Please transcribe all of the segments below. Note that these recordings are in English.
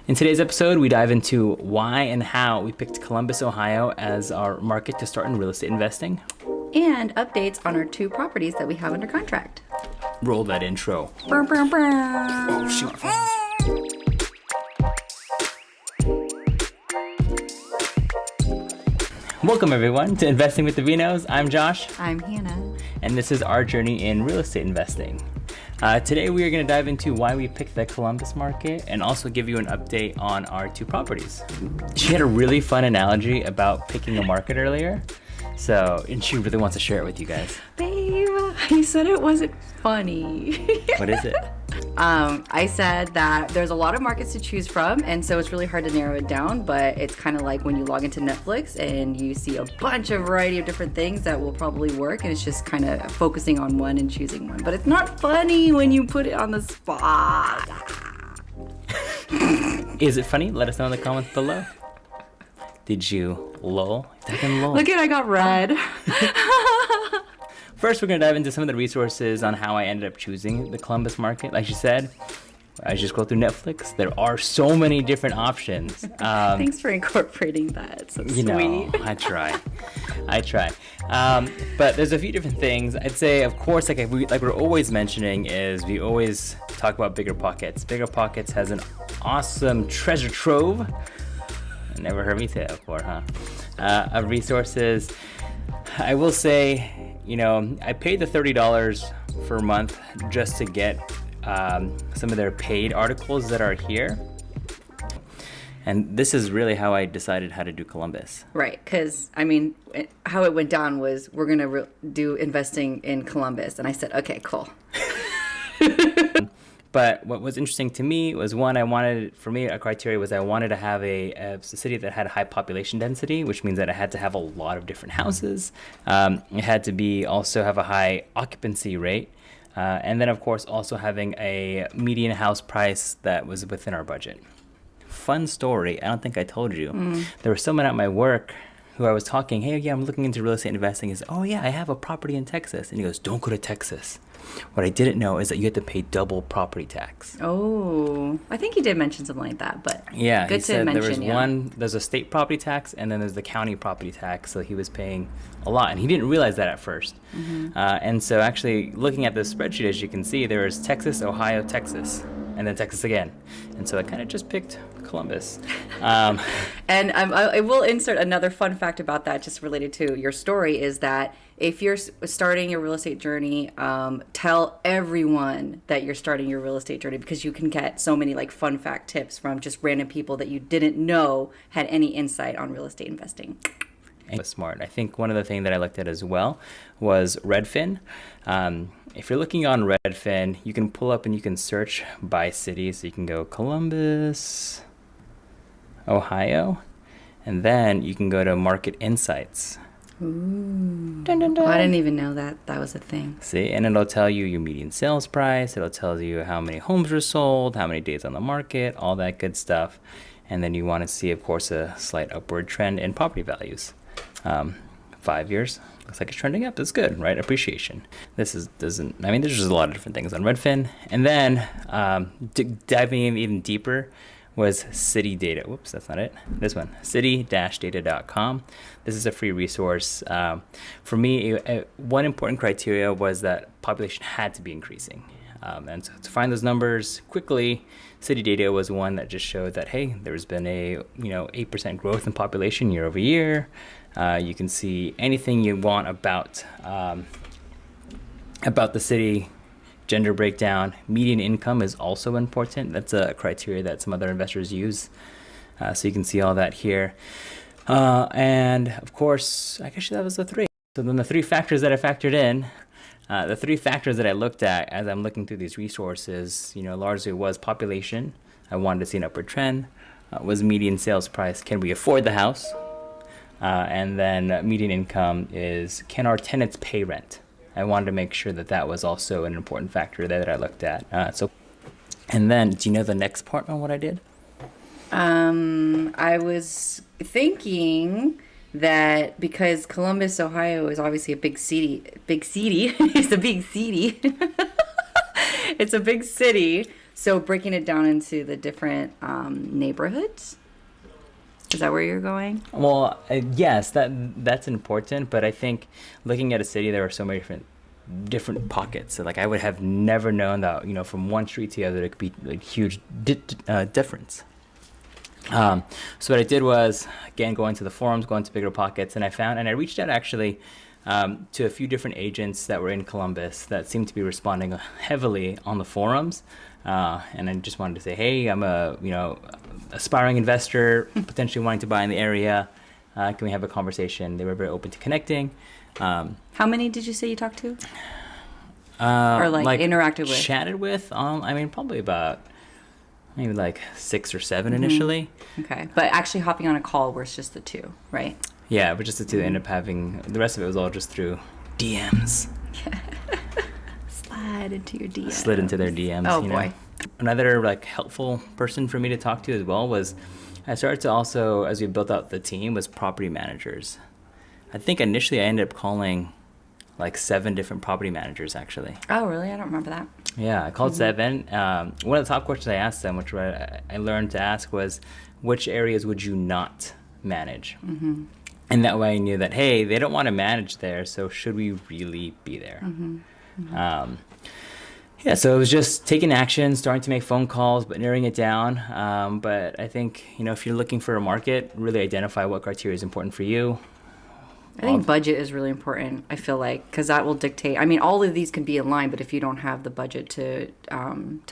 In today's episode, we dive into why and how we picked Columbus, Ohio as our market to start in real estate investing. And updates on our 2 properties that we have under contract. Roll that intro. Brr, brr, brr. Oh, shoot. Welcome, everyone, to Investing with the Vinos. I'm Josh. I'm Hannah. And this is our journey in real estate investing. Today, we are going to dive into why we picked the Columbus market and also give you an update on our 2 properties. She had a really fun analogy about picking a market earlier. And she really wants to share it with you guys. Babe, you said it wasn't funny. What is it? I said that there's a lot of markets to choose from, and so it's really hard to narrow it down, but it's kind of like when you log into Netflix and you see a bunch of variety of different things that will probably work, and it's just kind of focusing on one and choosing one. But it's not funny when you put it on the spot. Is it funny? Let us know in the comments below. Did you lull? Look at I got red. First, we're going to dive into some of the resources on how I ended up choosing the Columbus market. Like she said, as you scroll through Netflix, there are so many different options. Thanks for incorporating that. So you sweet. know, I try. But there's a few different things. I'd say, of course, like we're always mentioning, is we always talk about Bigger Pockets. Bigger Pockets has an awesome treasure trove. Never heard me say that before, huh? Of resources. I will say, I paid the $30 per month just to get some of their paid articles that are here. And this is really how I decided how to do Columbus. Right, because, how it went down was we're going to do investing in Columbus. And I said, okay, cool. But what was interesting to me was, a criteria was I wanted to have a city that had high population density, which means that it had to have a lot of different houses. It had to also have a high occupancy rate. And then, of course, also having a median house price that was within our budget. Fun story. I don't think I told you. There was someone at my work who I was talking, hey, yeah, I'm looking into real estate investing. He said, oh, yeah, I have a property in Texas. And he goes, don't go to Texas. What I didn't know is that you had to pay double property tax. Oh, I think he did mention something like that, but yeah, good he said to mention. There's a state property tax, and then there's the county property tax, so he was paying a lot, and he didn't realize that at first. And so actually, looking at this spreadsheet, as you can see, there is Texas, Ohio, Texas, and then Texas again. And so I kind of just picked Columbus. And I will insert another fun fact about that, just related to your story, is that if you're starting your real estate journey, tell everyone that you're starting your real estate journey, because you can get so many fun fact tips from just random people that you didn't know had any insight on real estate investing. Was smart. I think one of the things that I looked at as well was Redfin. If you're looking on Redfin, you can pull up and you can search by city. So you can go Columbus, Ohio, and then you can go to Market Insights. Ooh. Dun, dun, dun. Oh, I didn't even know that was a thing. See, and it'll tell you your median sales price. It'll tell you how many homes were sold, how many days on the market, all that good stuff. And then you want to see, of course, a slight upward trend in property values. 5 years looks like it's trending up. That's good, right? Appreciation. There's just a lot of different things on Redfin. And then diving in even deeper was City Data. Whoops, that's not it. This one, city-data.com. This is a free resource. For me, one important criteria was that population had to be increasing. And so to find those numbers quickly, City Data was one that just showed that, hey, there's been a 8% growth in population year over year. You can see anything you want about the city. Gender breakdown. Median income is also important. That's a criteria that some other investors use. So you can see all that here. And of course, I guess that was the 3. So then the 3 factors that I factored in, the 3 factors that I looked at as I'm looking through these resources, largely was population. I wanted to see an upward trend. Was median sales price. Can we afford the house? And then median income is, can our tenants pay rent? I wanted to make sure that was also an important factor that I looked at. And then, do you know the next part on what I did? I was thinking that because Columbus, Ohio is obviously a big city. It's a big city. It's a big city. So breaking it down into the different neighborhoods, is that where you're going? Well, yes, that's important, but I think looking at a city, there are so many different pockets. So like I would have never known that, from one street to the other, there could be like huge difference. So what I did was, again, go into the forums, go into bigger pockets, and I reached out actually to a few different agents that were in Columbus that seemed to be responding heavily on the forums. And I just wanted to say, hey, I'm a aspiring investor, potentially wanting to buy in the area. Can we have a conversation? They were very open to connecting. How many did you say you talked to? Or like interacted with? Chatted with? Probably about maybe like 6 or 7 initially. Okay, but actually hopping on a call where it's just the two, right? Yeah, but just the two end up having, the rest of it was all just through DMs. Slide into your DMs. Slid into their DMs. Oh boy. Another like helpful person for me to talk to as well was, I started to also, as we built out the team, was property managers. I think initially I ended up calling like 7 different property managers actually. Oh really? I don't remember that. Yeah, I called 7. One of the top questions I asked them, which I learned to ask, was, which areas would you not manage? Mm-hmm. And that way I knew that, hey, they don't want to manage there, so should we really be there? Mm-hmm. Mm-hmm. Yeah, so it was just taking action, starting to make phone calls, but narrowing it down. But I think, if you're looking for a market, really identify what criteria is important for you. I think budget is really important, I feel like, because that will dictate. All of these can be in line, but if you don't have the budget to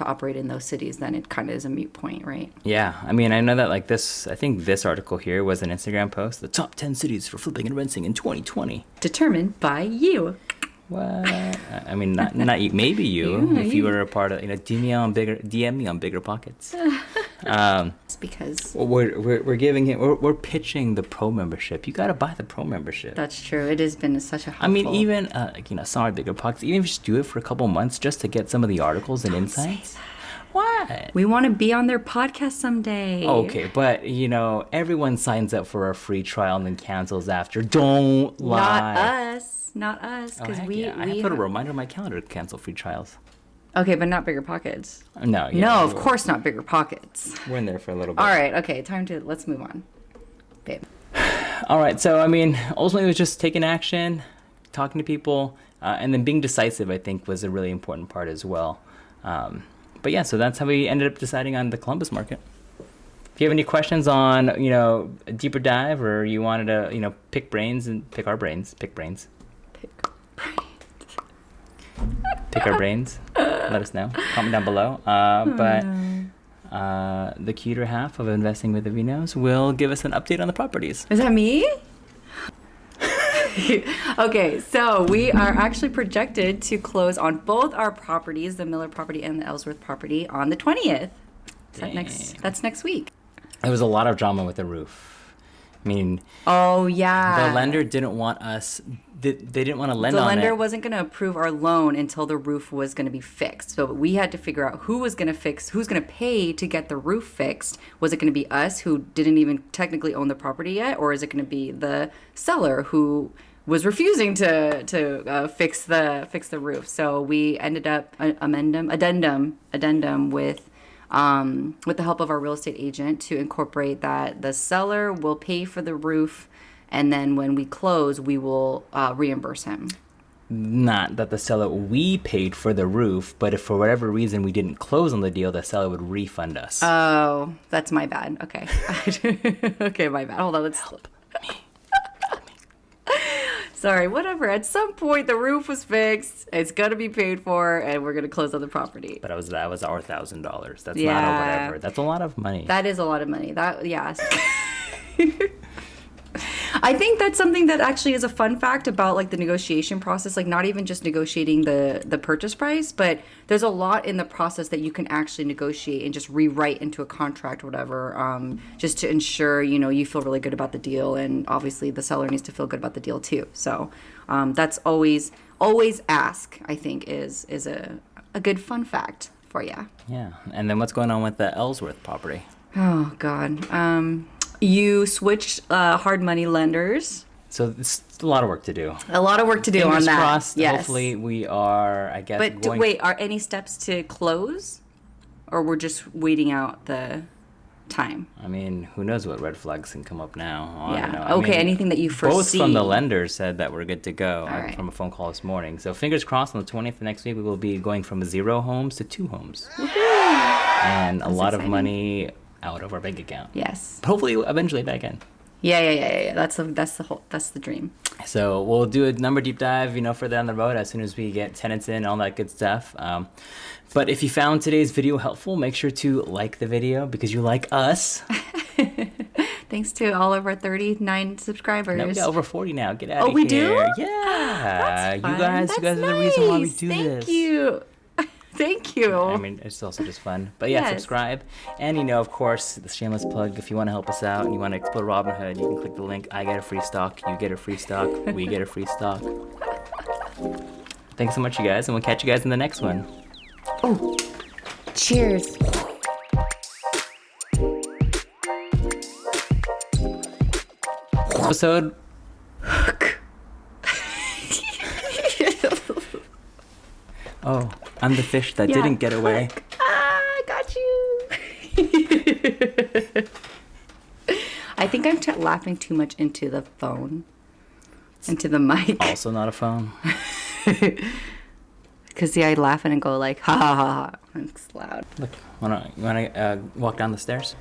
operate in those cities, then it kind of is a moot point, right? Yeah. I know that I think this article here was an Instagram post, the top 10 cities for flipping and renting in 2020. Determined by you. What? Not you, maybe you, if you were a part of, DM me on Bigger Pockets. It's because we're giving it, we're pitching the pro membership. You got to buy the pro membership. That's true. It has been such a helpful. Even sorry, Bigger Pockets. Even if you just do it for a couple months, just to get some of the articles and insights. What? We want to be on their podcast someday. Okay, but everyone signs up for a free trial and then cancels after. Don't lie. Not us, because I put a reminder on my calendar to cancel free trials. Okay, but not Bigger Pockets. No. Yeah, no, of course not Bigger Pockets. We're in there for a little bit. All right, okay, let's move on, babe. All right, so ultimately it was just taking action, talking to people, and then being decisive, I think, was a really important part as well. But yeah, so that's how we ended up deciding on the Columbus market. If you have any questions on, a deeper dive, or you wanted to, pick our brains, pick our brains, let us know. Comment down below. But the cuter half of Investing with the Vinos will give us an update on the properties. Is that me? Okay, so we are actually projected to close on both our properties, the Miller property and the Ellsworth property, on the 20th. That's next week. There was a lot of drama with the roof. Oh yeah. The lender didn't want us. They didn't want to lend on it. The lender wasn't going to approve our loan until the roof was going to be fixed. So we had to figure out who was going to who's going to pay to get the roof fixed. Was it going to be us, who didn't even technically own the property yet, or is it going to be the seller who was refusing to fix the roof? So we ended up addendum with the help of our real estate agent to incorporate that the seller will pay for the roof, and then when we close, we will reimburse him. Not that the seller, we paid for the roof, but if for whatever reason we didn't close on the deal, the seller would refund us. Oh, that's my bad. Okay. Okay, my bad. Hold on, let's help me. Sorry, whatever. At some point, the roof was fixed. It's gonna be paid for, and we're gonna close on the property. But that was our $1,000. That's not a whatever. That's a lot of money. That is a lot of money. I think that's something that actually is a fun fact about the negotiation process. Not even just negotiating the purchase price, but there's a lot in the process that you can actually negotiate and just rewrite into a contract, whatever, just to ensure you feel really good about the deal, and obviously the seller needs to feel good about the deal too. So that's always ask. I think is a good fun fact for you. Yeah, and then what's going on with the Ellsworth property? Oh God. You switched hard money lenders. So it's a lot of work to do. A lot of work to do Fingers on that. Crossed, yes. Hopefully we are, I guess. But wait, are any steps to close? or we're just waiting out the time? I mean, who knows what red flags can come up now? I don't know. I Okay. mean, Anything that you both foresee. from the lender said that we're good to go right. from a phone call this morning. So fingers crossed on the 20th of next week, we will be going from 0 homes to 2 homes. And a lot of money out of our bank account. Yes. But hopefully eventually back in. Yeah. That's the dream. So we'll do a number deep dive, further down the road as soon as we get tenants in, all that good stuff. But if you found today's video helpful, make sure to like the video because you like us. Thanks to all of our 39 subscribers. No, we got over 40 now. Get out of here. Oh, we do? Yeah. That's fun. You guys That's are the reason why we nice. do this. Thank you. Thank you. I mean, it's also just fun. But yeah, Yes. subscribe. And, of course, the shameless plug, if you want to help us out and you want to explore Robinhood, you can click the link. I get a free stock. You get a free stock. We get a free stock. Thanks so much, you guys. And we'll catch you guys in the next one. Oh, cheers. Episode. Oh, I'm the fish that didn't get away. I got you. I think I'm laughing too much into the phone, into the mic. Also not a phone. Because I laugh and go like, ha ha ha ha. It's loud. Look, you wanna walk down the stairs?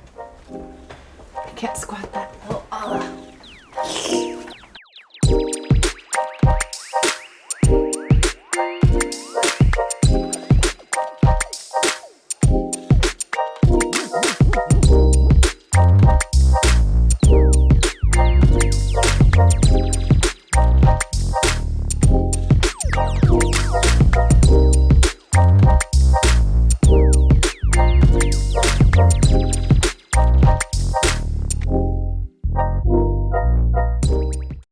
I can't squat that low.